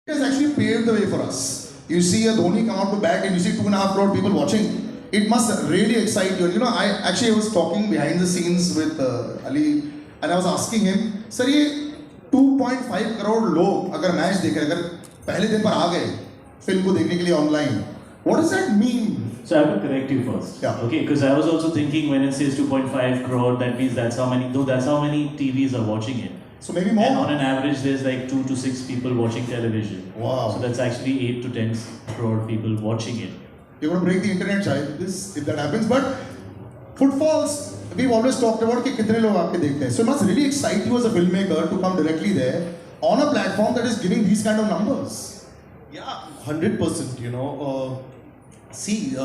It has actually paved the way for us. You see a Dhoni come out to bat and you see 2.5 crore people watching. It must really excite you. And I was talking behind the scenes with Ali, and I was asking him, sir, ये 2.5 crore लोग अगर match देख रहे, अगर पहले दिन पर आ गए फिल्म को देखने के लिए online, what does that mean? So I have to correct you first. Yeah. Okay, because I was also thinking when it says 2.5 crore, that means that's how many TVs are watching it. So maybe more. And on an average, there's like 2 to 6 people watching television. Wow. So that's actually 8 to 10 crore people watching it. You're going to break the internet, child, if that happens. But footfalls, we've always talked about कि कितने लोग आपके देखते हैं. So it must really excite you as a filmmaker to come directly there on a platform that is giving these kind of numbers. Yeah, 100%. See,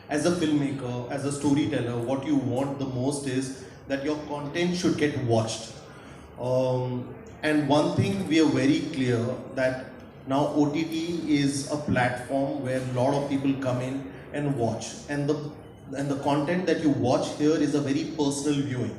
as a filmmaker, as a storyteller, what you want the most is that your content should get watched. And one thing we are very clear that now OTT is a platform where a lot of people come in and watch, and the content that you watch here is a very personal viewing.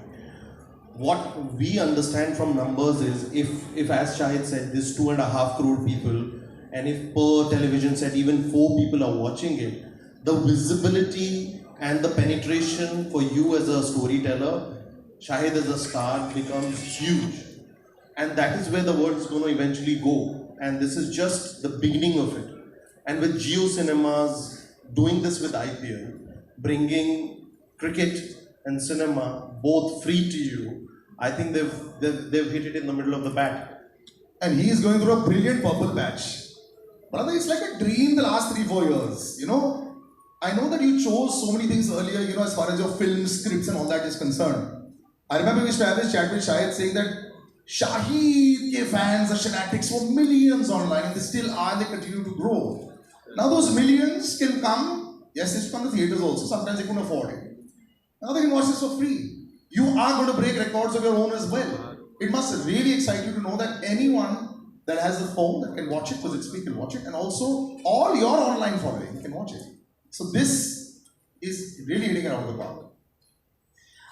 What we understand from numbers is if as Shahid said, this 2.5 crore people, and if per television set even 4 people are watching it, the visibility and the penetration for you as a storyteller, Shahid as a star, becomes huge. And that is where the word is going to eventually go. And this is just the beginning of it. And with Jio Cinemas doing this with IPL, bringing cricket and cinema both free to you, I think they've hit it in the middle of the bat. And he is going through a brilliant purple patch. Brother, it's like a dream the last 3-4 years. I know that you chose so many things earlier, as far as your film scripts and all that is concerned. I remember we used to have this chat with Shahid saying that Shahid ke fans, the fanatics were millions online, and they still are, and they continue to grow. Now those millions can come, yes, they come to theatres also, sometimes they couldn't afford it. Now they can watch this for free. You are going to break records of your own as well. It must really excite you to know that anyone that has a phone that can watch it, because it's free, can watch it, and also all your online following can watch it. So this is really hitting it out of the park.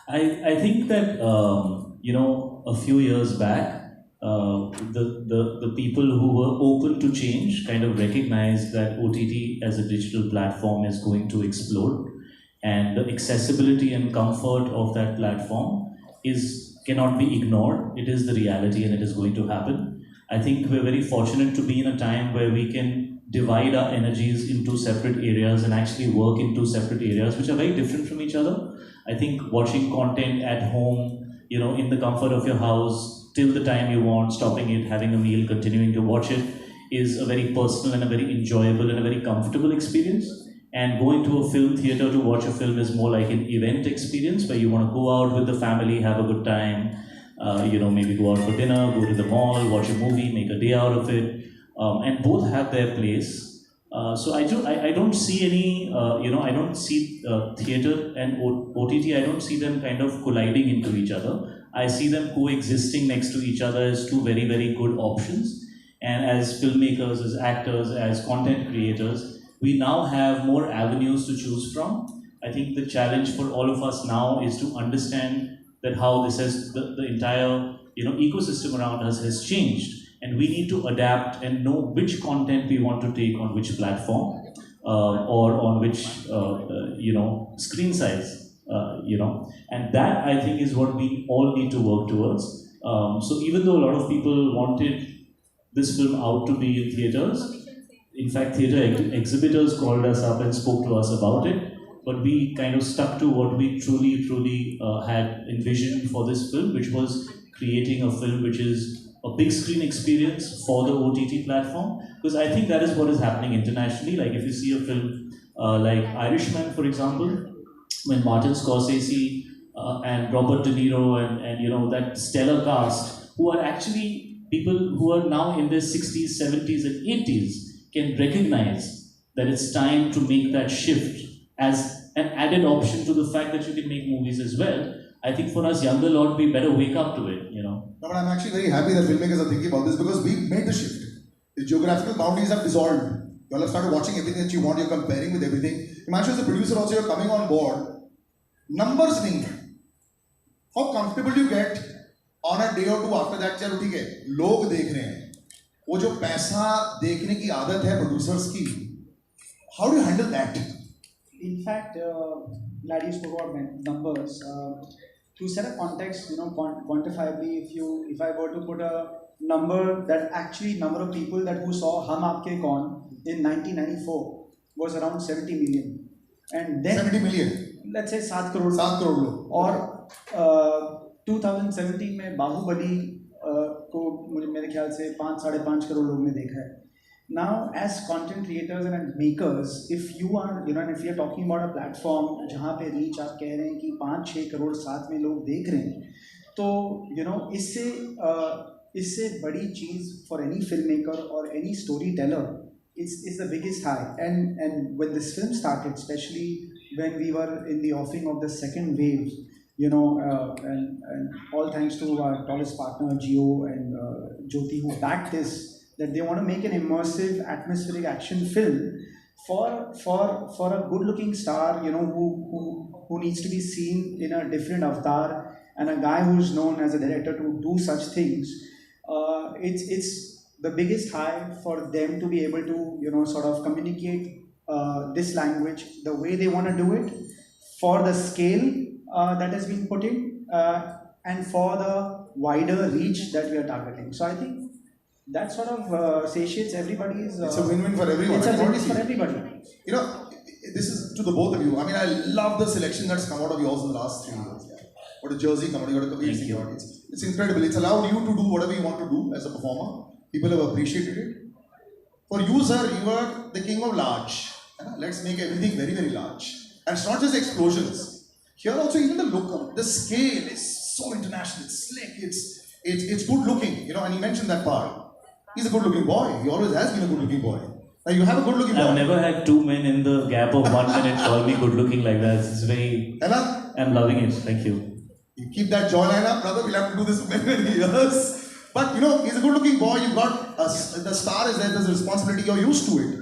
I think that a few years back, the people who were open to change kind of recognized that OTT as a digital platform is going to explode, and the accessibility and comfort of that platform cannot be ignored. It is the reality, and it is going to happen. I think we're very fortunate to be in a time where we can divide our energies into separate areas and actually work into separate areas which are very different from each other. I think watching content at home, in the comfort of your house, till the time you want, stopping it, having a meal, continuing to watch it, is a very personal and a very enjoyable and a very comfortable experience. And going to a film theater to watch a film is more like an event experience where you want to go out with the family, have a good time, maybe go out for dinner, go to the mall, watch a movie, make a day out of it. And both have their place. So I don't see any, I don't see theatre and OTT, I don't see them kind of colliding into each other. I see them coexisting next to each other as two very, very good options. And as filmmakers, as actors, as content creators, we now have more avenues to choose from. I think the challenge for all of us now is to understand that how this has, the entire ecosystem around us has changed. And we need to adapt and know which content we want to take on which platform or on which, screen size, And that, I think, is what we all need to work towards. So even though a lot of people wanted this film out to be in theatres, in fact, theatre exhibitors called us up and spoke to us about it, but we kind of stuck to what we truly had envisioned for this film, which was creating a film which is a big screen experience for the OTT platform, because I think that is what is happening internationally. Like if you see a film like Irishman, for example, when Martin Scorsese and Robert De Niro and that stellar cast, who are actually people who are now in their 60s, 70s and 80s, can recognize that it's time to make that shift as an added option to the fact that you can make movies as well. I think for us younger lot, we better wake up to it, No, but I'm actually very happy that filmmakers are thinking about this because we made the shift. The geographical boundaries have dissolved. You all have started watching everything that you want, you're comparing with everything. Imagine as a producer also, you're coming on board. Numbers नहीं है. How comfortable do you get on a day or two after that? चलो ठीक है, लोग देख रहे हैं. वो जो पैसा देखने की आदत है प्रोड्यूसर्स की, how do you handle that? In fact, Laddie spoke about numbers. To set a context, quantifiably, if I were to put a number that actually number of people that who saw Hum Aapke Kaun in 1994 was around 70 million, and then 70 million. let's say 7 crore. 7 crore लोग. और 2017 में बाहुबली को मेरे ख्याल से 5-5.5 करोड़ लोग ने देखा है. Now, as content creators and makers, if you are, and if you are talking about a platform जहाँ पे reach आप कह रहे हैं कि 5-6 करोड़ साथ में लोग देख रहे हैं, तो इससे बड़ी चीज़ for any filmmaker or any storyteller is the biggest high. And when this film started, especially when we were in the offing of the second wave, and all thanks to our tallest partner Gio and Jyoti who backed this, that they want to make an immersive atmospheric action film for a good looking star, who needs to be seen in a different avatar, and a guy who's known as a director to do such things. It's the biggest high for them to be able to sort of communicate this language the way they want to do it, for the scale that has been put in, and for the wider reach that we are targeting. So I think that sort of satiates everybody's. It's a win-win for everyone. It's a win-win for everybody. This is to the both of you. I mean, I love the selection that's come out of yours in the last 3 years. What a Jersey comedy, what a Kabir Singh audience. It's incredible. It's allowed you to do whatever you want to do as a performer. People have appreciated it. For you, sir, you are the king of large. Let's make everything very, very large. And it's not just explosions. Here also, even the look, the scale is so international. It's slick. It's good looking. And he mentioned that part. He's a good looking boy. He always has been a good looking boy. Now you have a good looking boy. I've never had 2 men in the gap of 1 minute call me good looking like that. It's very. I'm loving it. Thank you. You keep that jawline up, brother. We'll have to do this for many, many years. But he's a good looking boy. You've got the star is there. There's a responsibility. You're used to it.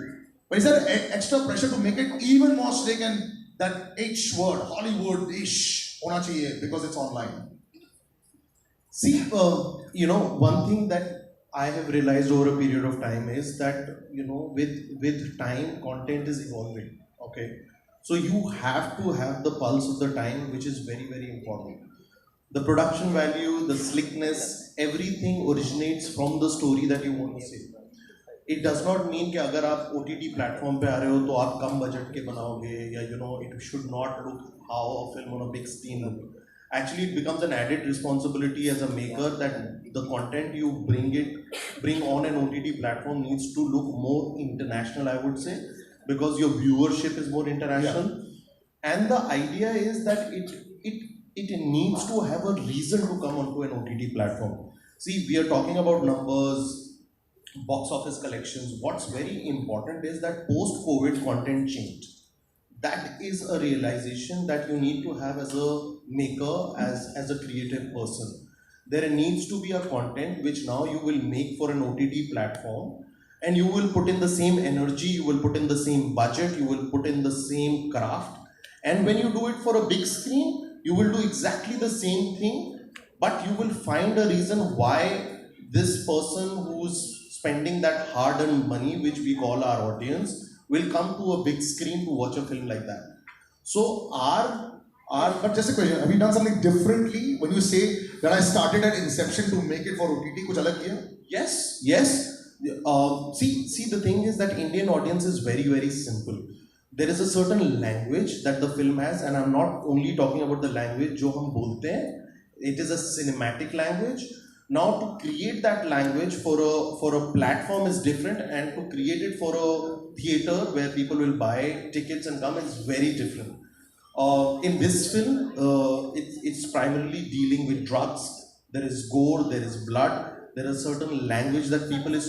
But is there extra pressure to make it even more slick, and that H word, Hollywood-ish, hona chahiye because it's online? See, one thing that I have realized over a period of time is that, with time, content is evolving, okay? So you have to have the pulse of the time, which is very, very important. The production value, the slickness, everything originates from the story that you want to say. It does not mean that if you OTT platform पे आ रहे हो तो आप कम budget के बनाओगे, या it should not look how a film on a big screen looks. Actually, it becomes an added responsibility as a maker that the content you bring on an OTT platform needs to look more international, I would say, because your viewership is more international. Yeah. And the idea is that it needs to have a reason to come onto an OTT platform. See, we are talking about numbers, box office collections. What's very important is that post-COVID content changed. That is a realization that you need to have as a maker, as a creative person. There needs to be a content which now you will make for an OTT platform, and you will put in the same energy, you will put in the same budget, you will put in the same craft. And when you do it for a big screen, you will do exactly the same thing, but you will find a reason why this person who's spending that hard-earned money, which we call our audience, will come to a big screen to watch a film like that. So but just a question, have you done something differently when you say that I started at inception to make it for OTT? Kuch alag kiya? Yes. See, the thing is that Indian audience is very, very simple. There is a certain language that the film has, and I'm not only talking about the language jo hum bolte hain. It is a cinematic language. Now, to create that language for a platform is different, and to create it for a theater where people will buy tickets and come is very different. In this film, it's primarily dealing with drugs. There is gore, there is blood, there is certain language that people is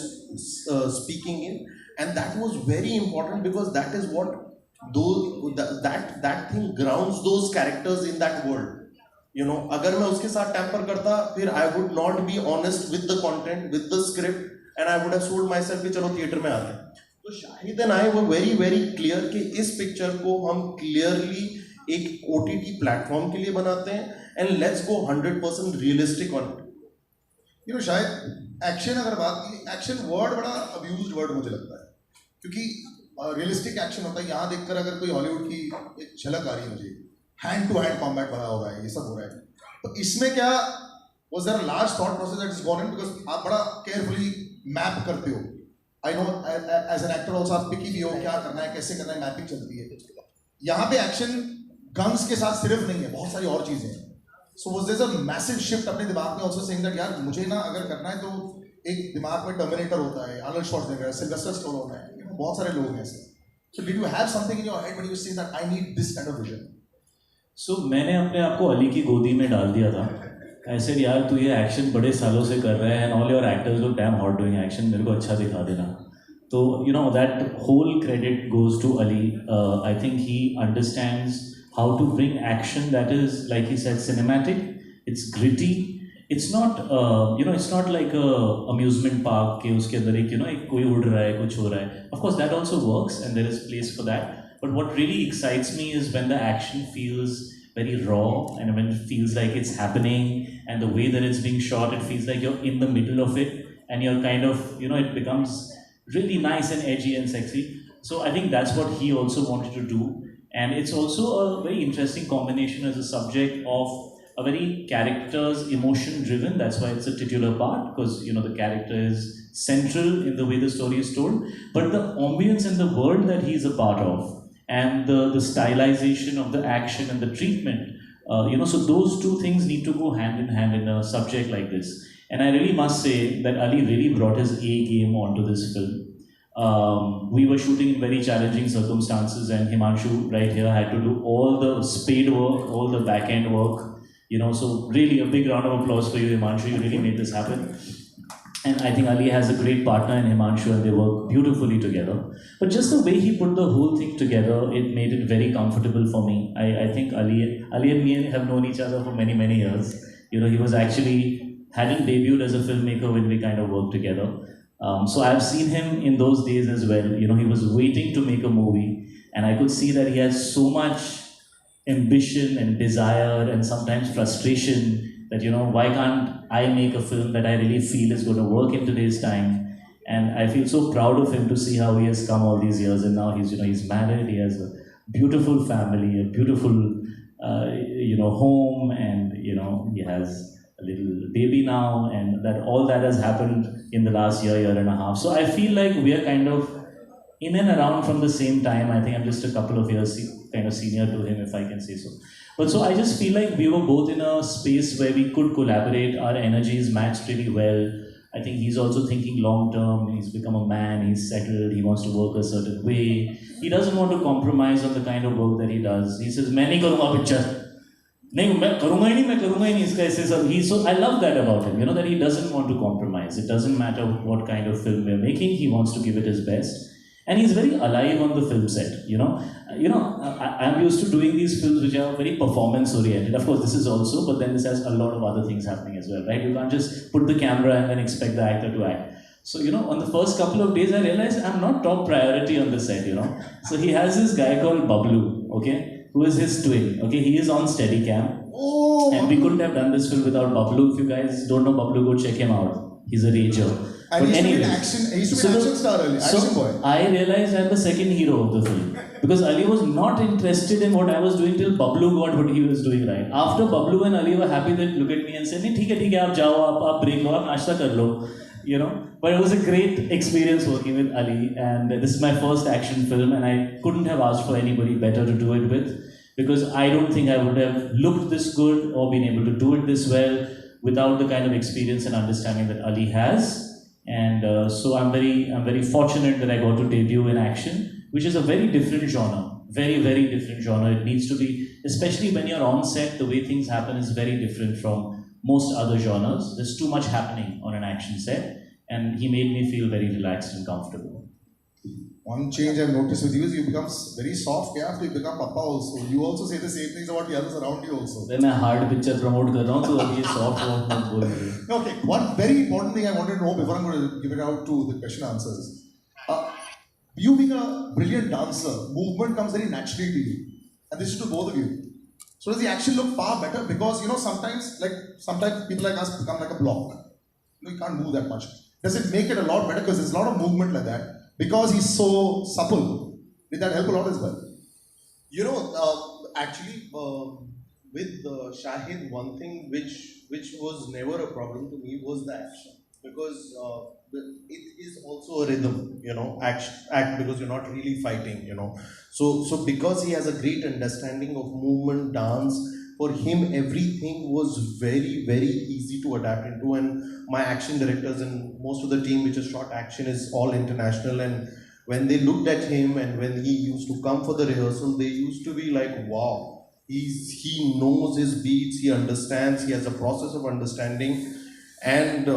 speaking in, and that was very important because that is what that thing grounds those characters in that world. अगर मैं उसके साथ tamper करता, फिर I would not be honest with the content, with the script, and I would have sold myself कि चलो theater में आते हैं. तो Shahid and I were very, very clear कि इस picture को हम clearly एक OTT platform के लिए बनाते हैं, and let's go 100% realistic on it. Shahid, action अगर बात की, एक्शन वर्ड बड़ा अब्यूज्ड वर्ड मुझे लगता है, क्योंकि रियलिस्टिक एक्शन होता है. यहाँ देखकर अगर कोई हॉलीवुड की एक झलक आ रही है मुझे, हैंड टू हैंड कॉम्बैट बड़ा हो रहा है, ये सब हो रहा है. तो इसमें क्या was there a large thought process that is gone in, because आप बड़ा केयरफुली मैप करते हो. I know as an actor also आप पिकी भी हो, क्या करना है, कैसे करना है, मैपिंग चलती है. यहाँ पे एक्शन गन्स के साथ सिर्फ नहीं है, बहुत सारी और चीजें हैं. So was there a massive shift अपने दिमाग में ऑल्सो सेइंग दैट यार मुझे ना अगर करना है तो एक दिमाग में टर्मिनेटर होता है, आर्नल्ड श्वार्ज़नेगर, सिल्वेस्टर स्टैलोन है, बहुत सारे लोग हैं ऐसे. So did you have something in your head when you say that I need this kind of vision? So मैंने अपने आप को अली की गोदी में डाल दिया था. ऐसे यार तू ये एक्शन बड़े सालों से कर रहा है and all your actors look damn hot doing action, मेरे को अच्छा दिखा देना. तो you know that whole credit goes to Ali. I think he understands how to bring action that is like he said cinematic. It's gritty. It's not it's not like amusement park के उसके अंदर एक एक कोई उड़ रहा है, कुछ हो रहा है. Of course that also works and there is place for that. But what really excites me is when the action feels very raw and when it feels like it's happening, and the way that it's being shot, it feels like you're in the middle of it and you're kind of, it becomes really nice and edgy and sexy. So I think that's what he also wanted to do. And it's also a very interesting combination as a subject of a very character's emotion driven. That's why it's a titular part, because the character is central in the way the story is told. But the ambience and the world that he's a part of, and the stylization of the action and the treatment, so those two things need to go hand in hand in a subject like this. And I really must say that Ali really brought his A game onto this film. We were shooting in very challenging circumstances, and Himanshu right here had to do all the spade work, all the back end work, so really a big round of applause for you, Himanshu. You really made this happen. And I think Ali has a great partner in Himanshu, and they work beautifully together. But just the way he put the whole thing together, it made it very comfortable for me. I think Ali and me have known each other for many, many years. He was actually hadn't debuted as a filmmaker when we kind of worked together. So I've seen him in those days as well. He was waiting to make a movie, and I could see that he has so much ambition and desire and sometimes frustration that why can't I make a film that I really feel is going to work in today's time. And I feel so proud of him to see how he has come all these years, and now he's married, he has a beautiful family, a beautiful home, and he has a little baby now, and all that has happened in the last year and a half. So I feel like we are kind of in and around from the same time. I think I'm just a couple of years kind of senior to him, if I can say so. But so I just feel like we were both in a space where we could collaborate. Our energies matched really well. I think he's also thinking long term. He's become a man, he's settled, he wants to work a certain way. He doesn't want to compromise on the kind of work that he does. He says, मैं नहीं करूँगा picture. मैं करूँगा ही नहीं इसका ऐसे सब. So I love that about him, that he doesn't want to compromise. It doesn't matter what kind of film we're making, he wants to give it his best. And he's very alive on the film set, I'm used to doing these films which are very performance oriented. Of course, this is also, but then this has a lot of other things happening as well, right? You can't just put the camera and then expect the actor to act. So, on the first couple of days, I realized I'm not top priority on the set, So he has this guy called Bablu, okay, who is his twin, okay? He is on Steadicam. Oh, and we couldn't have done this film without Bablu. If you guys don't know Bablu, go check him out. He's a rager. And but he used anyway, to be an action star earlier, action boy. I realized I'm the second hero of the film. Because Ali was not interested in what I was doing till Bablu got what he was doing right. After Bablu and Ali were happy, they look at me and say, "नहीं ठीक है, आप जाओ, आप break लो, आप नाश्ता कर लो," But it was a great experience working with Ali, and this is my first action film, and I couldn't have asked for anybody better to do it with, because I don't think I would have looked this good or been able to do it this well without the kind of experience and understanding that Ali has. And so I'm very fortunate that I got to debut in action, which is a very different genre, very, very different genre. It needs to be, especially when you're on set, the way things happen is very different from most other genres. There's too much happening on an action set, and he made me feel very relaxed and comfortable. One change I've noticed with you is you become very soft after you become papa also. You also say the same things about the others around you also. Then मैं hard picture promote कर रहा हूँ, तो अभी ये soft मत बोल रहे. Okay, one very important thing I wanted to know before I'm going to give it out to the question answers. You being a brilliant dancer, movement comes very naturally to you, and this is to both of you. So does the action look far better? Because sometimes people like us become like a block. You can't move that much. Does it make it a lot better? Because there's a lot of movement like that. Because he's so supple, did that help a lot as well? You know, actually, with Shahid, one thing which was never a problem to me was the action, because it is also a rhythm, you know, act because you're not really fighting, you know. So because he has a great understanding of movement, dance, for him everything was very very easy to adapt into. And my action directors and most of the team which has shot action is all international, and when they looked at him and when he used to come for the rehearsal, they used to be like, wow, he knows his beats, he understands, he has a process of understanding. And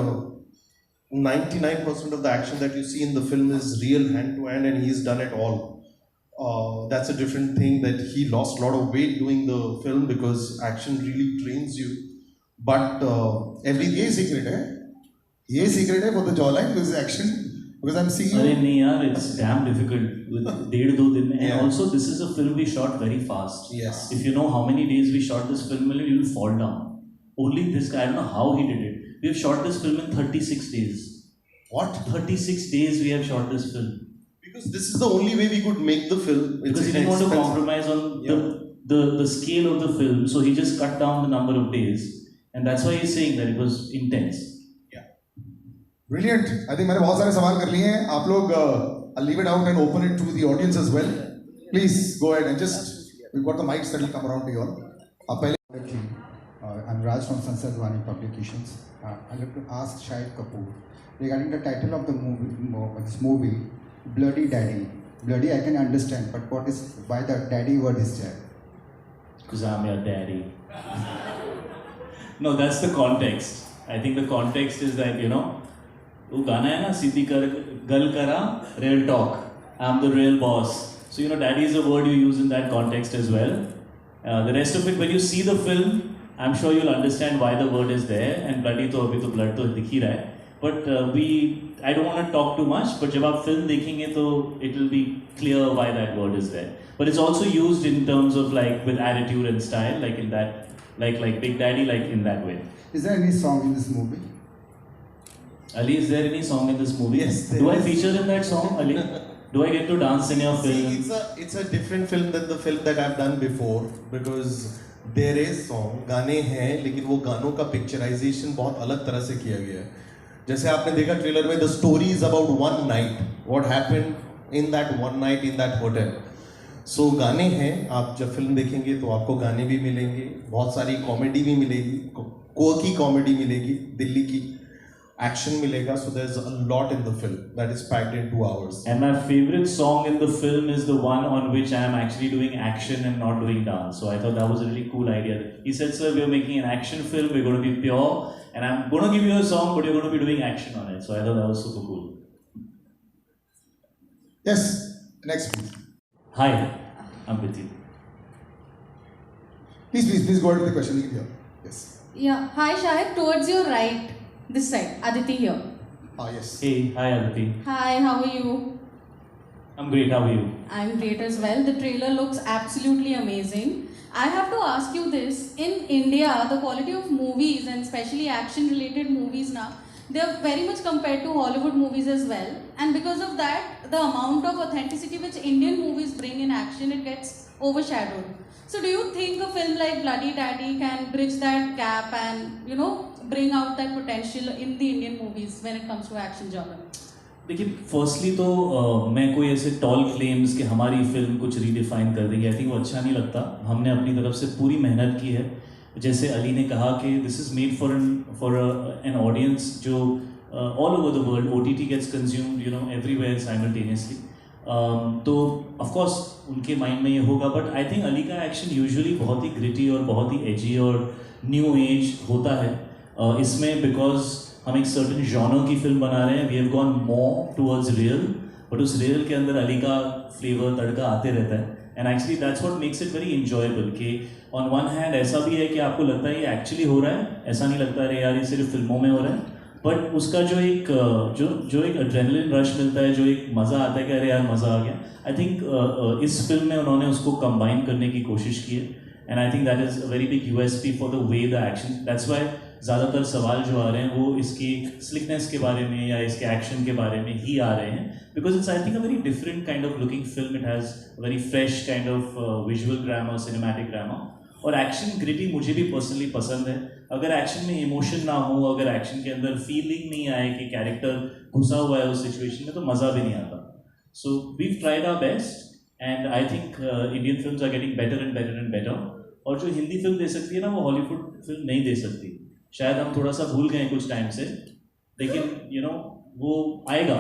99% of the action that you see in the film is real hand to hand, and he's done it all. That's a different thing, that he lost a lot of weight doing the film because action really trains you. But ये secret है. ये secret है for the jawline because action. Because I'm seeing. अरे नहीं यार, it's damn difficult with 1.5-2 दिन में. And Yeah. also this is a film we shot very fast. Yes. If you know how many days we shot this film, you will fall down. Only this guy, I don't know how he did it. We have shot this film in 36 days. What? 36 days we have shot this film. because this is the only way we could make the film. Because he didn't want to compromise on the scale of the film, so he just cut down the number of days. And that's why he's saying that it was intense. Brilliant. I think मैंने बहुत सारे सवाल कर लिए हैं. आप लोग I'll leave it out and open it to the audience as well. Please go ahead and just we've got the mics that will come around to you all. आप पहले. I'm Raj from Sansad Wani Publications. I'd like to ask Shahid Kapoor regarding the title of the movie, Bloody Daddy. Bloody I can understand, but why the daddy word is there? Because I'm your daddy. No, that's the context. I think the context is that, वो गाना है ना, सीधी कर गल करा, real talk. I'm the real boss. So, daddy is a word you use in that context as well. The rest of it, when you see the film, I'm sure you'll understand why the word is there. And bloody तो अभी तो blood तो दिख ही रहा है. But I don't want to talk too much. But जब आप film देखेंगे तो it will be clear why that word is there. But it's also used in terms of like with attitude and style, like in that, like Big Daddy, like in that way. Is there any song in this movie? Ali, is there any song in this movie? Yes, there Do I is. feature in that song, Ali? Do I get to dance in your film? See, it's a different film than the film that I've done before, because there is song, गाने हैं, लेकिन वो गानों का picturisation बहुत अलग तरह से किया गया है. जैसे आपने देखा ट्रेलर में, the story is about one night, what happened in that one night in that hotel. So गाने हैं, आप जब फिल्म देखेंगे तो आपको गाने भी मिलेंगे, बहुत सारी कॉमेडी भी मिलेगी, कोकी कॉमेडी मिलेगी, दिल्ली की action milega, so there's a lot in the film that is packed in 2 hours. And my favorite song in the film is the one on which I am actually doing action and not doing dance. So I thought that was a really cool idea. He said, sir, we're making an action film, we're going to be pure, and I'm going to give you a song, but you're going to be doing action on it. So I thought that was super cool. Yes, next please. Hi, I'm with you. Please go ahead with the question here. Yes. Yeah, hi Shahid, towards your right, this side, Aditi here. Yes. Hey, hi Aditi. Hi, how are you? I'm great, how are you? I'm great as well. The trailer looks absolutely amazing. I have to ask you this, in India, the quality of movies and especially action related movies now, they are very much compared to Hollywood movies as well. And because of that, the amount of authenticity which Indian movies bring in action, it gets overshadowed. So do you think a film like Bloody Daddy can bridge that gap and, bring out that potential in the Indian movies when it comes to action genre? देखिए, firstly तो मैं कोई ऐसे toll claims कि हमारी film कुछ redefine कर देंगे, आई थिंक वो अच्छा नहीं लगता. हमने अपनी तरफ से पूरी मेहनत की है. जैसे अली ने कहा कि this is made for an audience जो all over the world, OTT gets consumed everywhere simultaneously. तो ऑफकोर्स उनके माइंड में ये होगा, बट आई थिंक अली का एक्शन यूजुअली बहुत ही ग्रिटी और बहुत ही एजी और न्यू एज होता है. इसमें बिकॉज हम एक सर्टन जॉनर की फिल्म बना रहे हैं, we have gone more towards real, but उस रियल के अंदर अली का फ्लेवर तड़का आते रहता है. And actually that's what makes it very enjoyable कि ऑन वन हैंड ऐसा भी है कि आपको लगता है ये एक्चुअली हो रहा है, ऐसा नहीं लगता अरे यार ये सिर्फ फिल्मों में हो रहा है, बट उसका जो एक एड्रेनलिन रश मिलता है, जो एक मज़ा आता है कि अरे यार मज़ा आ गया. आई थिंक इस फिल्म में उन्होंने उसको कंबाइन करने की कोशिश की है. And I think that is a very big USP for the way the action. That's why ज़्यादातर सवाल जो आ रहे हैं वो इसकी स्लिकनेस के बारे में या इसके एक्शन के बारे में ही आ रहे हैं, because it's I think a very different kind of looking film. It has very fresh kind of visual grammar, cinematic grammar. और एक्शन ग्रिटी मुझे भी पर्सनली पसंद है. अगर एक्शन में इमोशन ना हो, अगर एक्शन के अंदर फीलिंग नहीं आए कि कैरेक्टर घुसा हुआ है उस सिचुएशन में, तो मज़ा भी नहीं आता. So we've tried our best and I think Indian films are getting better and better and better. और जो हिंदी फिल्म दे सकती है ना, वो हॉलीवुड फिल्म नहीं दे सकती. शायद हम थोड़ा सा भूल गए कुछ टाइम से, लेकिन वो आएगा.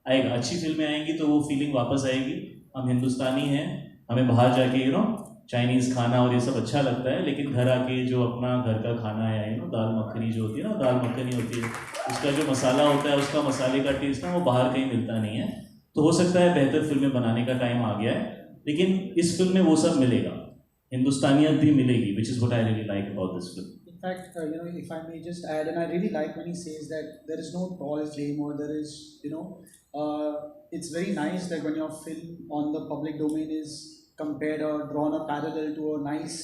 अच्छी फिल्में आएंगी तो वो फीलिंग वापस आएगी. हम हिंदुस्तानी हैं, हमें बाहर जाके चाइनीज़ खाना और ये सब अच्छा लगता है, लेकिन घर आके जो अपना घर का खाना है दाल मखनी जो होती है ना, दाल मखनी होती है, उसका जो मसाला होता है, उसका मसाले का टेस्ट ना वो बाहर कहीं मिलता नहीं है. तो हो सकता है बेहतर फिल्में बनाने का टाइम आ गया है, लेकिन इस फिल्म में वो सब मिलेगा, हिंदुस्तानियत भी मिलेगी, which is what I really like about this film. In fact, if I may just add, and I really like when he says that there is no tall flame, or there is, it's very nice that when your film on the public domain is compared or drawn a parallel to a nice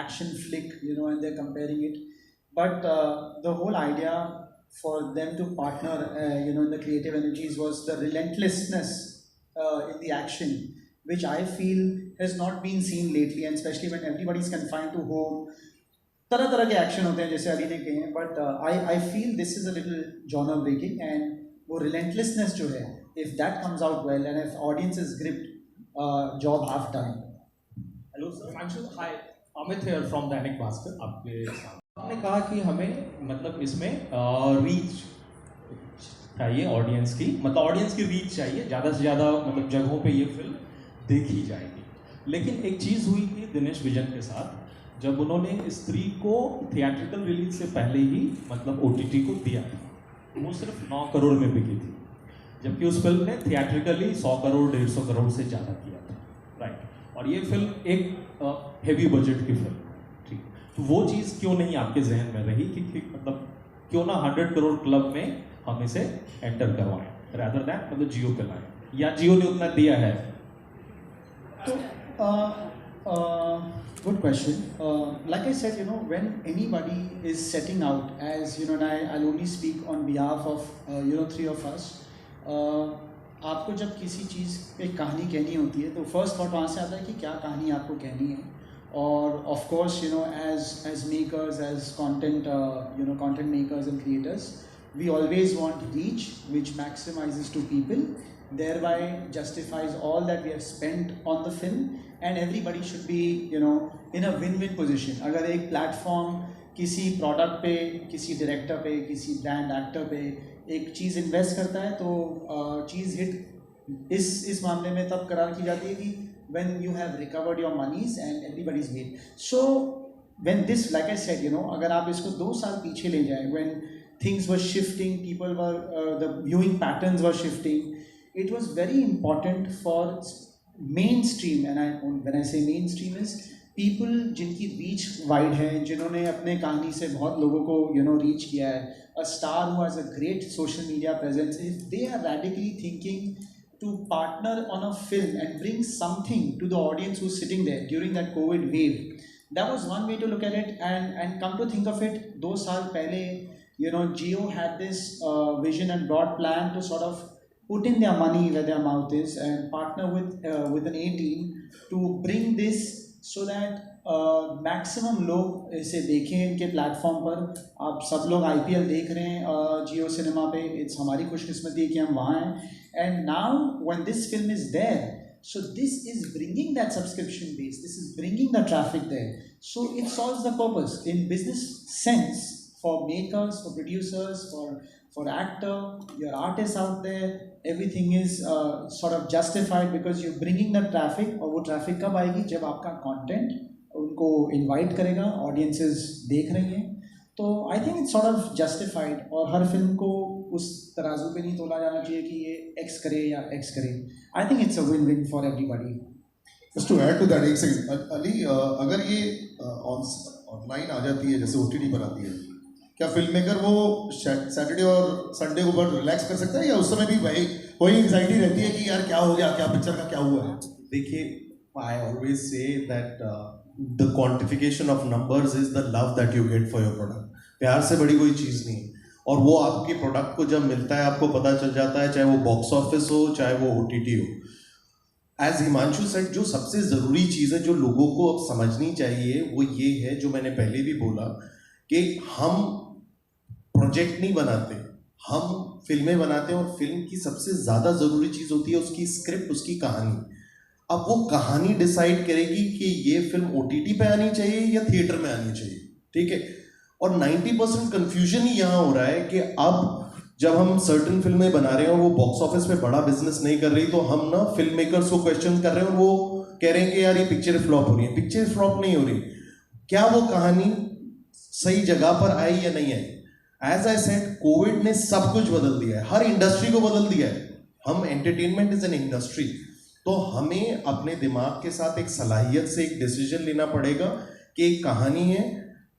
action flick, and they're comparing it. But the whole idea for them to partner, in the creative energies was the relentlessness in the action, which I feel has not been seen lately, and especially when everybody's confined to home. तरह तरह के action होते हैं जैसे अली ने कहे हैं, but I feel this is a little genre breaking, and वो रिलेंटलेसनेस जो है, if that comes out well and if audience is gripped, job half done. Hello sir, Anshu, hi, Amit here from Dainik Bhaskar. आपने कहा कि हमें मतलब इसमें रीच चाहिए ऑडियंस की, मतलब ऑडियंस की रीच चाहिए, ज़्यादा से ज़्यादा मतलब जगहों पे ये फिल्म देखी जाएगी. लेकिन एक चीज़ हुई थी दिनेश विजन के साथ, जब उन्होंने स्त्री को थिएट्रिकल रिलीज से पहले ही मतलब OTT को दिया था, वो सिर्फ 9 करोड़ में बिकी थी, जबकि उस फिल्म ने थिएट्रिकली 100 करोड़ 150 करोड़ से ज़्यादा किया था, राइट. और ये फिल्म एक हेवी बजट की फिल्म, ठीक. तो वो चीज़ क्यों नहीं आपके जहन में रही कि मतलब क्यों ना 100 करोड़ क्लब में हम इसे एंटर करवाएं, रादर दैन मतलब जियो पे लाएं, या जियो ने उतना दिया है? तो good question. Like I said, when anybody is setting out, as and I'll only speak on behalf of 3 of us. आपको जब किसी चीज़ पे कहानी कहनी होती है, तो फर्स्ट थॉट वहाँ से आता है कि क्या कहानी आपको कहनी है. और of course as makers, as content makers and creators, we always want reach which maximizes to people, thereby justifies all that we have spent on the film, and everybody should be in a win-win position. अगर एक platform किसी product पे, किसी director पे, किसी brand actor पे एक चीज़ invest करता है, तो चीज़ हिट इस मामले में तब करार की जाती है कि when you have recovered your monies and everybody's made. So when this, like I said, अगर आप इसको 2 साल पीछे ले जाएं, when things were shifting, people were the viewing patterns were shifting, it was very important for mainstream, and when I say mainstream is people जिनकी reach wide है, जिन्होंने अपने कहानी से बहुत लोगों को reach किया है, a star who has a great social media presence, if they are radically thinking to partner on a film and bring something to the audience who's sitting there during that COVID wave, that was one way to look at it. And come to think of it, 2 साल पहले Jio had this vision and broad plan to sort of put in their money where their mouth is and partner with an A team to bring this so that maximum लोग इसे देखें इनके platform पर. आप सब लोग IPL देख रहे हैं जियो सिनेमा पे, इट्स हमारी खुशकिस्मती है कि हम वहाँ हैं. And now when this film is there, so this is bringing that subscription base, this is bringing the traffic there, so it solves the purpose in business sense for makers, for producers, for actor, your artists out there. Everything is sort of justified because you're bringing the traffic. और वो traffic कब आएगी? जब आपका content उनको invite करेगा, audiences देख रही हैं. तो I think it's sort of justified. और हर फिल्म को उस तराजू पे नहीं तोला जाना चाहिए कि ये X करे या X करे. I think it's a win-win for everybody. Just to add to that, एक सेकंड अली, अगर ये ऑनलाइन आ जाती है, जैसे OTT पर आती है, क्या फिल्म मेकर वो सैटरडे और संडे को बहुत रिलैक्स कर सकता है, या उस समय भी वही एंग्जाइटी रहती है कि यार क्या हो गया, क्या पिक्चर का क्या हुआ है? देखिए, I always say that the quantification of numbers is the love that you get for your product. प्यार से बड़ी कोई चीज़ नहीं है। और वो आपके प्रोडक्ट को जब मिलता है आपको पता चल जाता है, चाहे वो बॉक्स ऑफिस हो चाहे वो OTT हो। एज हिमांशु सेड, जो सबसे ज़रूरी चीज़ है जो लोगों को अब समझनी चाहिए वो ये है, जो मैंने पहले भी बोला, कि हम प्रोजेक्ट नहीं बनाते, हम फिल्में बनाते हैं। और फिल्म की सबसे ज़्यादा ज़रूरी चीज़ होती है उसकी स्क्रिप्ट, उसकी कहानी। अब वो कहानी डिसाइड करेगी कि ये फिल्म OTT पे आनी चाहिए या थिएटर में आनी चाहिए, ठीक है। और 90% कन्फ्यूजन ही यहाँ हो रहा है कि अब जब हम सर्टन फिल्में बना रहे हैं और वो बॉक्स ऑफिस पे बड़ा बिजनेस नहीं कर रही, तो हम ना फिल्म मेकर्स को क्वेश्चन कर रहे हैं और वो कह रहे हैं कि यार ये पिक्चर फ्लॉप हो रही है। पिक्चर फ्लॉप नहीं हो रही, क्या वो कहानी सही जगह पर आई या नहीं आई। एज आई सेड, कोविड ने सब कुछ बदल दिया है, हर इंडस्ट्री को बदल दिया है। हम एंटरटेनमेंट इज एन इंडस्ट्री, तो हमें अपने दिमाग के साथ एक सलाहियत से एक डिसीजन लेना पड़ेगा कि एक कहानी है,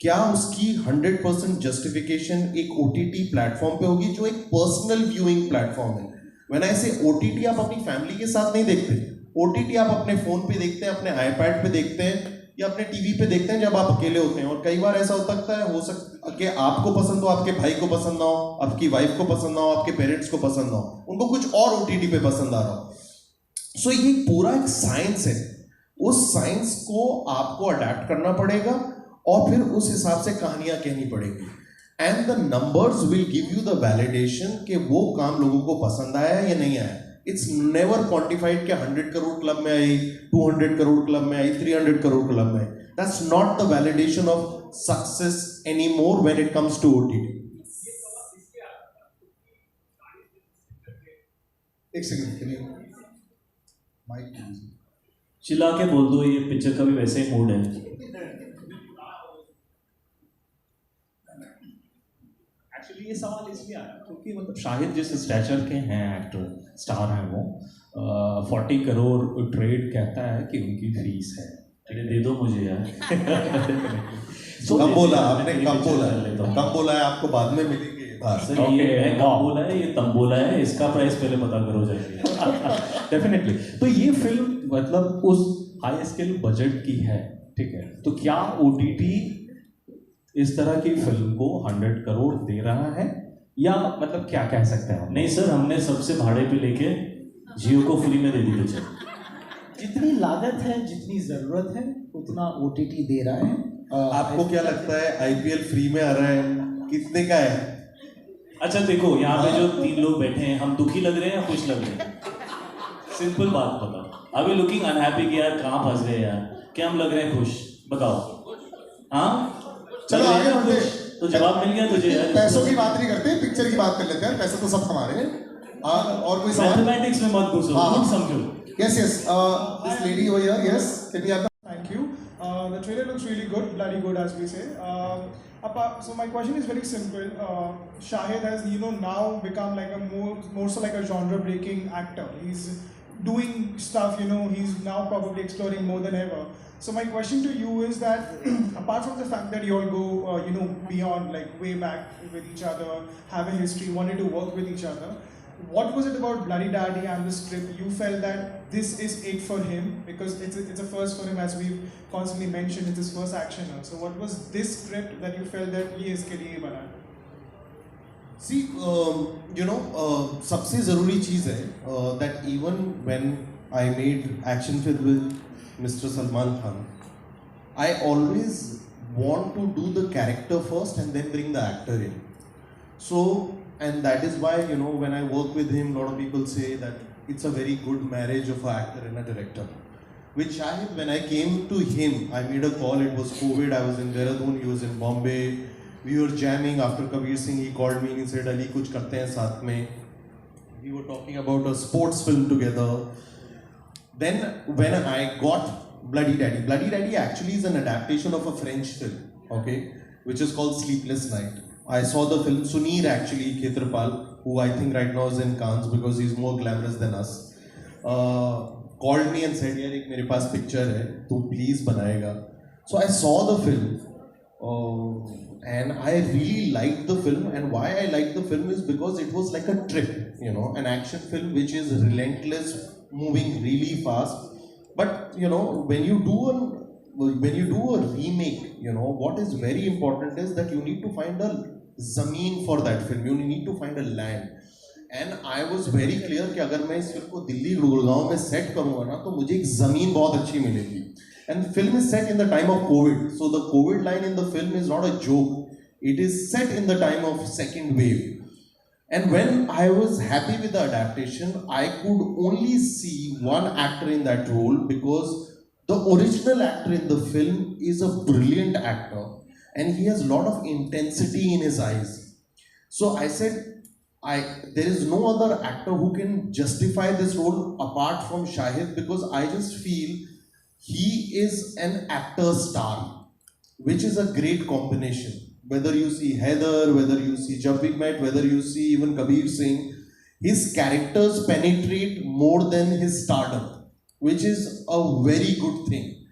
क्या उसकी 100% जस्टिफिकेशन एक OTT प्लेटफॉर्म पे होगी जो एक पर्सनल व्यूइंग प्लेटफॉर्म है। व्हेन आई से OTT, आप अपनी फैमिली के साथ नहीं देखते, OTT आप अपने फोन पे देखते हैं, अपने iPad पे देखते हैं या अपने टीवी पे देखते हैं जब आप अकेले होते हैं। और कई बार ऐसा हो सकता है कि आपको पसंद हो, आपके भाई को पसंद ना हो, आपकी वाइफ को पसंद ना हो, आपके पेरेंट्स को पसंद ना हो, उनको कुछ और OTT पे पसंद आ रहा हो। सो ये पूरा एक साइंस है, उस साइंस को आपको अडेप्ट करना पड़ेगा और फिर उस हिसाब से कहानियां कहनी पड़ेगी। And the numbers will give you the validation कि वो काम लोगों को पसंद आया या नहीं आया। इट्स नेवर क्वांटिफाइड कि 100 करोड़ क्लब में आई, 200 करोड़ क्लब में आई, 300 करोड़ क्लब में आई। That's not the validation of success any more when it comes to OTT। एक सेकंड के लिए माइक चिल्ला के बोल दो, ये पिक्चर का भी वैसे ही मूड है। एक्चुअली ये सवाल इसलिए आया क्योंकि मतलब शाहिद जिस स्टैचर के हैं एक्टर, स्टार हैं, वो 40 करोड़ ट्रेड कहता है कि उनकी फीस है। अरे दे दो मुझे यार। कम बोला आपने, कम बोला है, कम बोला है, आपको बाद में मिलेंगे। सर ये है कम बोला है, ये तम बोला है, इसका प्राइस पहले पता करो जाके। डेफिनेटली। तो ये फिल्म मतलब उस हाई स्केल बजट की है, ठीक है। तो क्या OTT इस तरह की फिल्म को 100 करोड़ दे रहा है या मतलब क्या कह सकते हैं? नहीं सर, हमने सबसे भाड़े पे लेके जियो को फ्री में दे दी पिक्चर। जितनी लागत है, जितनी जरूरत है, उतना OTT दे रहा है। आपको क्या लगता है IPL फ्री में आ रहा है, कितने का है? अच्छा देखो, यहाँ पे जो 3 लोग बैठे हैं, हम दुखी लग रहे हैं या खुश लग रहे हैं? सिंपल बात बताओ। अभी लुकिंग अनहैप्पी कि यार कहाँ फंस गए यार, क्या हम लग रहे हैं खुश? बताओ। हाँ चलो आगे बढ़ते। तो जवाब मिल गया तुझे यार। पैसों की बात नहीं करते, पिक्चर की बात कर लेते हैं। पैसे तो सब हमारे हैं। और कोई सवाल? मैथमेटिक्स में मत घुसो, हाँ। कुछ समझो। Yes, this lady over here, yes. Can we have the... Thank you. The trailer looks really good, bloody good as we say. So my question is very simple. Shahid has, now become like a more so like a genre-breaking actor. He's doing stuff, he's now probably exploring more than ever. So my question to you is that, apart from the fact that you all go, beyond, like way back with each other, have a history, wanted to work with each other, what was it about Bloody Daddy and the script you felt that this is it for him? Because it's a first for him, as we've constantly mentioned, it's his first action. So what was this script that you felt that ये इसके लिए बना? See, सबसे ज़रूरी चीज़ है that even when I made action film with Mr. Salman Khan, I always want to do the character first and then bring the actor in. So, and that is why, when I work with him, a lot of people say that it's a very good marriage of an actor and a director. With Shahid, when I came to him, I made a call, it was COVID, I was in Dehradun, he was in Bombay. We were jamming after Kabir Singh, he called me and he said, Ali, kuch karte hain saath mein. We were talking about a sports film together. Then when I got Bloody Daddy actually is an adaptation of a French film, okay, which is called Sleepless Night. I saw the film, Sunir actually, Khetrapal, who I think right now is in Cannes because he's more glamorous than us, called me and said, yaar, ek mere paas picture hai, tu please banayega. So I saw the film and I really liked the film, and why I liked the film is because it was like a trip, an action film which is relentless, moving really fast. But when you do when you do a remake, you know, what is very important is that you need to find a zameen for that film. You need to find a land. And I was very clear कि अगर मैं इस film को दिल्ली गुड़गांव में set करूँगा ना, तो मुझे एक ज़मीन बहुत अच्छी मिलेगी. And the film is set in the time of COVID, so the COVID line in the film is not a joke. It is set in the time of second wave. And when I was happy with the adaptation, I could only see one actor in that role because the original actor in the film is a brilliant actor and he has a lot of intensity in his eyes. So I said, there is no other actor who can justify this role apart from Shahid, because I just feel he is an actor star, which is a great combination. Whether you see Heather, whether you see Jab We Met, whether you see even Kabir Singh, his characters penetrate more than his stardom, which is a very good thing.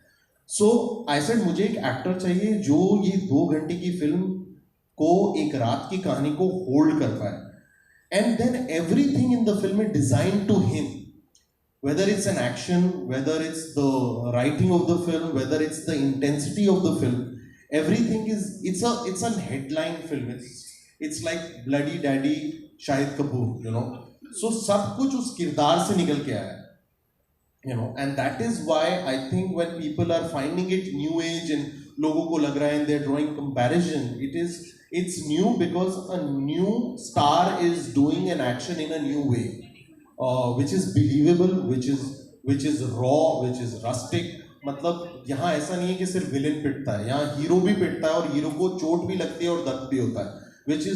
So I said, मुझे एक actor चाहिए जो ये 2 घंटे की film को, एक रात की कहानी को होल्ड कर पाए. And then everything in the film is designed to him. Whether it's an action, whether it's the writing of the film, whether it's the intensity of the film, everything is, it's a headline film. It's like Bloody Daddy Shahid Kapoor, you know. So सब कुछ उस किरदार से निकल के आया, you know. And that is why I think when people are finding it new age and लोगों को लग रहा है and they're drawing comparison, it's new because a new star is doing an action in a new way, which is believable, which is raw, which is rustic. मतलब यहाँ ऐसा नहीं है कि सिर्फ विलेन पिटता है, यहाँ हीरो भी पिटता है और हीरो को चोट भी लगती है और दर्द भी होता है, which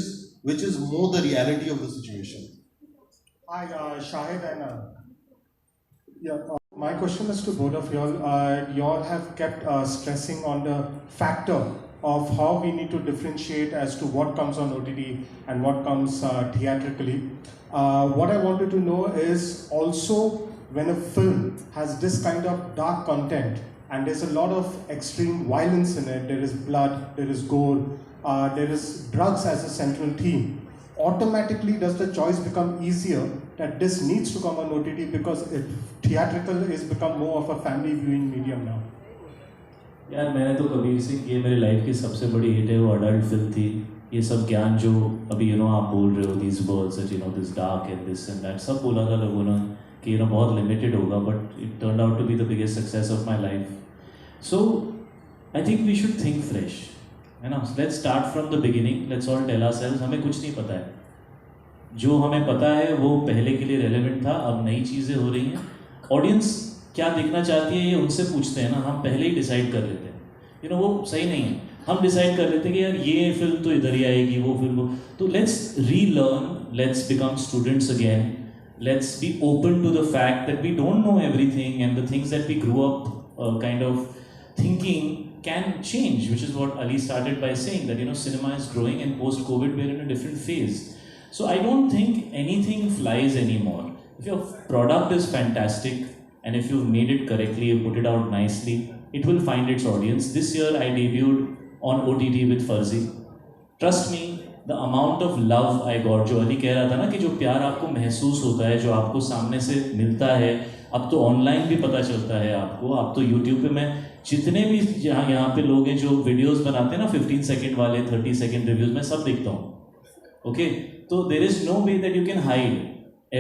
is more the reality of the situation. Hi, Shahid and my question is to both of y'all. Y'all have kept stressing on the factor of how we need to differentiate as to what comes on OTT and what comes theatrically. What I wanted to know is also, when a film has this kind of dark content and there's a lot of extreme violence in it, there is blood, there is gore, there is drugs as a central theme, automatically does the choice become easier that this needs to come on OTT because theatrical is become more of a family viewing medium now? यार मैंने तो कबीर सिंह, ये मेरी life की सबसे बड़ी hit है, वो अडल्ट फिल्म थी. ये सब ज्ञान जो अभी आप बोल रहे हो, these words that this dark and this and that, सब बोला था लोगों ने कि बहुत लिमिटेड होगा, but it turned out to be the biggest success of my life. So I think we should think fresh, है ना. Let's start from the beginning. Let's all tell ourselves हमें कुछ नहीं पता है, जो हमें पता है वो पहले के लिए रेलेवेंट था, अब नई चीज़ें हो रही हैं. ऑडियंस क्या देखना चाहती है ये उनसे पूछते हैं ना, हम पहले ही डिसाइड कर लेते हैं. वो सही नहीं है. हम डिसाइड कर लेते हैं कि यार ये फिल्म तो इधर ही आएगी, वो फिल्म तो let's relearn, let's become students again, let's be open to the fact that we don't know everything and the things that we grow up kind of thinking can change, which is what Ali started by saying, that cinema is growing and post-COVID we're in a different phase. So I don't think anything flies anymore. If your product is fantastic and if you've made it correctly, you put it out nicely, it will find its audience. This year I debuted on OTT with Farzi. Trust me, the amount of love I got, जो अली कह रहा था ना कि जो प्यार आपको महसूस होता है, जो आपको सामने से मिलता है, अब तो ऑनलाइन भी पता चलता है आपको. अब तो यूट्यूब पे मैं जितने भी यहाँ पे लोग हैं जो वीडियोस बनाते हैं ना 15 सेकेंड वाले, 30 सेकेंड रिव्यूज, मैं सब देखता हूँ. ओके, तो there is no way that you can hide.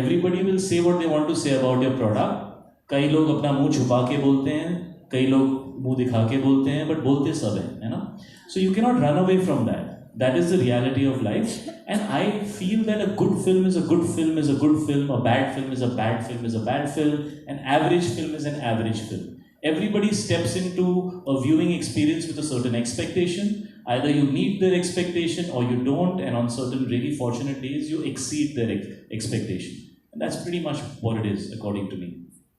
Everybody will say what they want to say about your product. कई लोग अपना मुंह छुपा के बोलते हैं, कई लोग मुंह दिखा के बोलते हैं, बट बोलते सब है ना. So you can not run away from that. That is the reality of life, and I feel that a good film is a good film is a good film, a bad film is a bad film is a bad film, an average film is an average film. Everybody steps into a viewing experience with a certain expectation. Either you meet their expectation or you don't, and on certain really fortunate days you exceed their expectation. And that's pretty much what it is, according to me.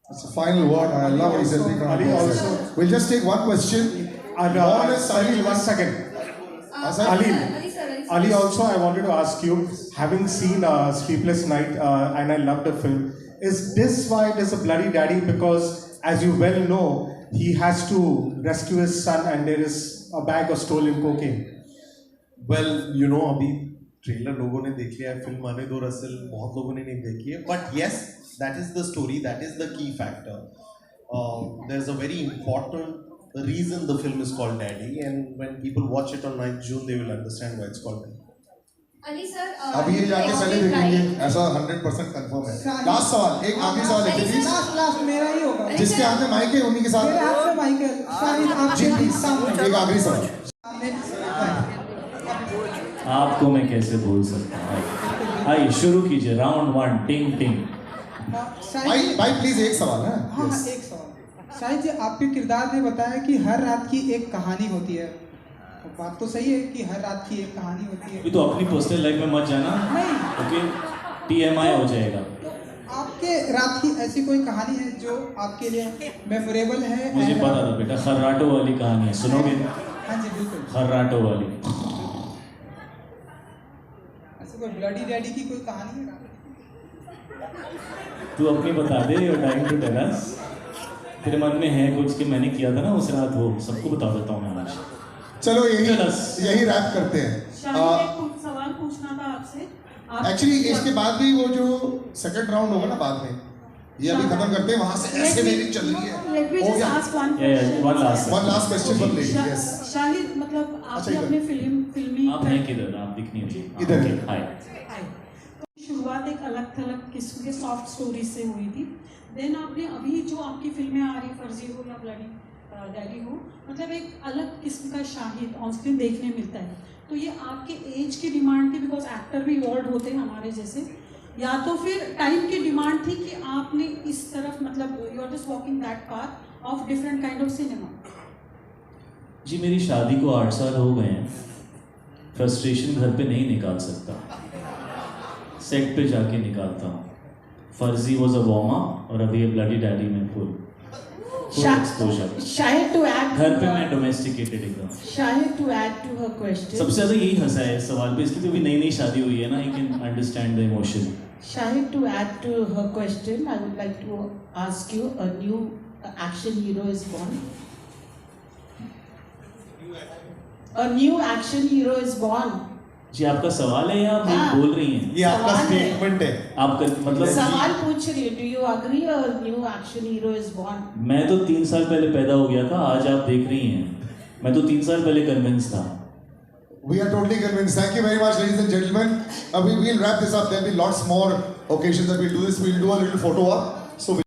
That's the final word. I love what he said. Ali also. We'll just take one question. Salil, 1 second. Ali, also I wanted to ask you, having seen Sleepless Night and I loved the film, is this why there's a bloody daddy? Because as you well know, he has to rescue his son and there is a bag of stolen cocaine. Well, अभी trailer लोगों ने देख लिया है, film आने दो Russell, बहुत लोगों ने नहीं देखी है. But yes, that is the story, that is the key factor. There's a very important the reason the film is called Daddy, and when people watch it on 9th June, they will understand why it's called Daddy. Ali sir, अभी ये जाके पहले देखेंगे, ऐसा 100% confirm है. Last सवाल, एक आखिरी सवाल है प्लीज. लास्ट मेरा ही होगा. जिसके हाथ में माइक है उन्हीं के साथ. मेरे हाथ में माइक है. शाहिद आप जी प्लीज, एक आखिरी सवाल. आपको मैं कैसे भूल सकता हूँ. आइए शुरू कीजिए. राउंड 1 टिंग टिंग. भाई प्लीज एक सवाल है. हाँ एक सवाल. शाहिद जी आपके किरदार ने बताया कि हर रात की एक कहानी होती है. बात तो सही है कि हर रात की एक कहानी होती है. तो अपनी पर्सनल लाइफ में मत जाना. नहीं. ओके TMI हो जाएगा. आपके रात की ऐसी कोई कहानी है जो आपके लिए मेमोरेबल है? मुझे पता था बेटा, खर्राटो वाली कहानी है. सुनोगे? हाँ जी बिल्कुल. खर्राटो वाली. ऐसे कोई ब्लडी डैडी की कोई कहानी है? तू अपनी बता दे. Your time to tell us. तेरे मन में है कुछ कि मैंने किया था ना उस रात, वो सबको बता देता हूँ मैं आज. चलो यही रैप करते हैं. सवाल पूछना था आपसे. एक्चुअली इसके बाद भी वो जो सेकंड राउंड होगा ना बाद में, ये अभी खत्म करते हैं. वहां से ऐसे मेरी चल रही है. One last question for lady. Yes. Shahid मतलब आपने अपने फिल्मी आप हैं किधर? आप दिख नहीं रही. इधर. हाय. शुरुआत एक अलग थलग किस्म के सॉफ्ट स्टोरी से हुई थी. देन आपने अभी जो आपकी फिल्में आ रही, फर्जी हो या ब्लडी डैडी हो, मतलब एक अलग किस्म का शाहिद ऑन स्क्रीन देखने मिलता है. तो ये आपके एज की डिमांड थी, बिकॉज एक्टर भी इवॉल्व होते हैं हमारे जैसे, या तो फिर टाइम की डिमांड थी कि आपने इस तरफ मतलब you are just walking that path of different kind of cinema? जी मेरी शादी को 8 साल हो गए हैं. फ्रस्ट्रेशन घर पे नहीं निकाल सकता, सेट पे जाके निकालता हूँ. फर्जी वॉज अ वार्म अप और अभी ये ब्लडी डैडी में full exposure. Shahid to add घर पे मैं डोमेस्टिकेटेड एकदम. Shahid to add to her question. सबसे ज्यादा यही हंसा है इस सवाल पे, इसकी तो भी नई नई शादी हुई है ना. I can understand the emotion. Shahid, to add to her question, I would like to ask you, a new action hero is born. A new action hero is born. जी आपका सवाल है या आप बोल रही हैं? ये आपका स्टेटमेंट है. आपका मतलब सवाल पूछ रही हूँ. Do you agree a new action hero is born? मैं तो 3 साल पहले पैदा हो गया था. आज आप देख रही हैं. मैं तो 3 साल पहले कन्विंस था. We are totally convinced. Thank you very much, ladies and gentlemen. We'll wrap this up. There'll be lots more occasions that we'll do this. We'll do a little photo op. So.